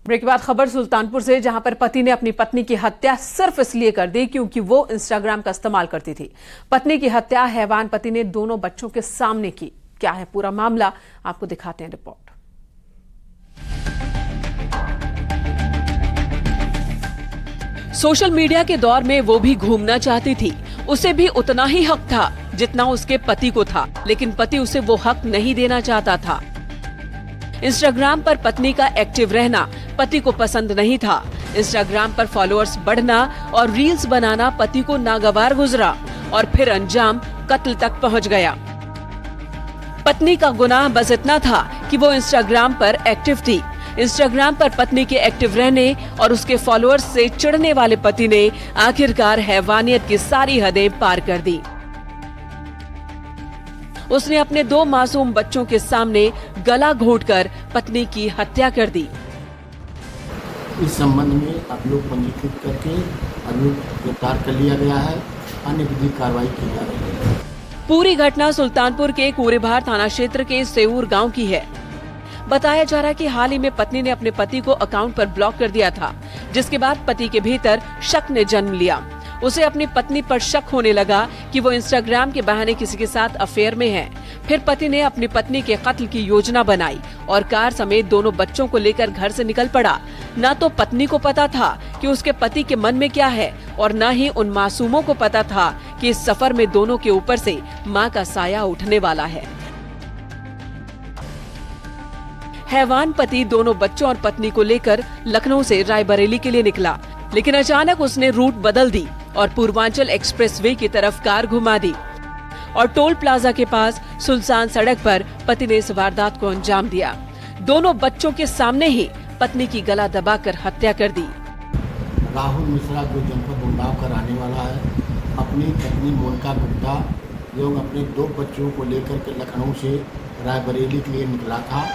Break के बाद खबर सुल्तानपुर से, जहां पर पति ने अपनी पत्नी की हत्या सिर्फ इसलिए कर दी क्योंकि वो इंस्टाग्राम का इस्तेमाल करती थी। पत्नी की हत्या हैवान पति ने दोनों बच्चों के सामने की। क्या है पूरा मामला, आपको दिखाते हैं रिपोर्ट। सोशल मीडिया के दौर में वो भी घूमना चाहती थी। उसे भी उतना ही हक था जितना उसके पति को था, लेकिन पति उसे वो हक नहीं देना चाहता था। इंस्टाग्राम पर पत्नी का एक्टिव रहना पति को पसंद नहीं था। इंस्टाग्राम पर फॉलोअर्स बढ़ना और रील्स बनाना पति को नागवार गुजरा और फिर अंजाम कत्ल तक पहुंच गया। पत्नी का गुनाह बस इतना था कि वो इंस्टाग्राम पर एक्टिव थी। इंस्टाग्राम पर पत्नी के एक्टिव रहने और उसके फॉलोअर्स से चिढ़ने वाले पति ने आखिरकार हैवानियत की सारी हदें पार कर दी। उसने अपने 2 मासूम बच्चों के सामने गला घोंटकर पत्नी की हत्या कर दी। इस संबंध में अभियोग पंजीकृत करके अभियुक्त गिरफ्तार कर लिया गया है। अन्य विधिक कार्रवाई की जा रही है। पूरी घटना सुल्तानपुर के कोरेभार थाना क्षेत्र के सेऊर गांव की है। बताया जा रहा है कि हाल ही में पत्नी ने अपने पति को अकाउंट पर ब्लॉक कर दिया था, जिसके बाद पति के भीतर शक ने जन्म लिया। उसे अपनी पत्नी पर शक होने लगा कि वो इंस्टाग्राम के बहाने किसी के साथ अफेयर में है। फिर पति ने अपनी पत्नी के कत्ल की योजना बनाई और कार समेत दोनों बच्चों को लेकर घर से निकल पड़ा। न तो पत्नी को पता था कि उसके पति के मन में क्या है और न ही उन मासूमों को पता था कि इस सफर में दोनों के ऊपर से माँ का साया उठने वाला है। हैवान पति दोनों बच्चों और पत्नी को लेकर लखनऊ से रायबरेली के लिए निकला, लेकिन अचानक उसने रूट बदल दी और पूर्वांचल एक्सप्रेसवे की तरफ कार घुमा दी और टोल प्लाजा के पास सुनसान सड़क पर पति ने इस वारदात को अंजाम दिया। दोनों बच्चों के सामने ही पत्नी की गला दबाकर हत्या कर दी। राहुल मिश्रा, जो जनपद उन्नाव का रहने वाला है, अपनी पत्नी मोनिका गुप्ता एवं अपने 2 बच्चों को लेकर के लखनऊ से रायबरेली के लिए निकला था।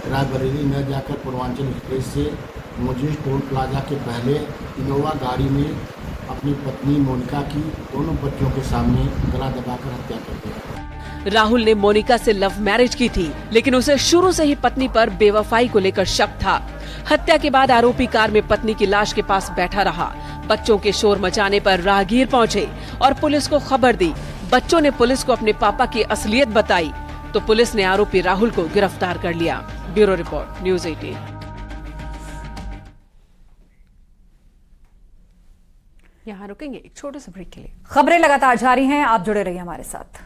रायबरेली न जाकर पूर्वांचल एक्सप्रेस से मुझे टोल प्लाजा के पहले इनोवा गाड़ी में अपनी पत्नी मोनिका की दोनों बच्चों के सामने गला दबाकर हत्या कर दिया। राहुल ने मोनिका से लव मैरिज की थी, लेकिन उसे शुरू से ही पत्नी पर बेवफाई को लेकर शक था। हत्या के बाद आरोपी कार में पत्नी की लाश के पास बैठा रहा। बच्चों के शोर मचाने पर राहगीर पहुंचे और पुलिस को खबर दी। बच्चों ने पुलिस को अपने पापा की असलियत बताई तो पुलिस ने आरोपी राहुल को गिरफ्तार कर लिया। Bureau report, news 18। यहाँ रुकेंगे एक छोटे से ब्रेक के लिए। खबरें लगातार जारी हैं, आप जुड़े रहिए हमारे साथ।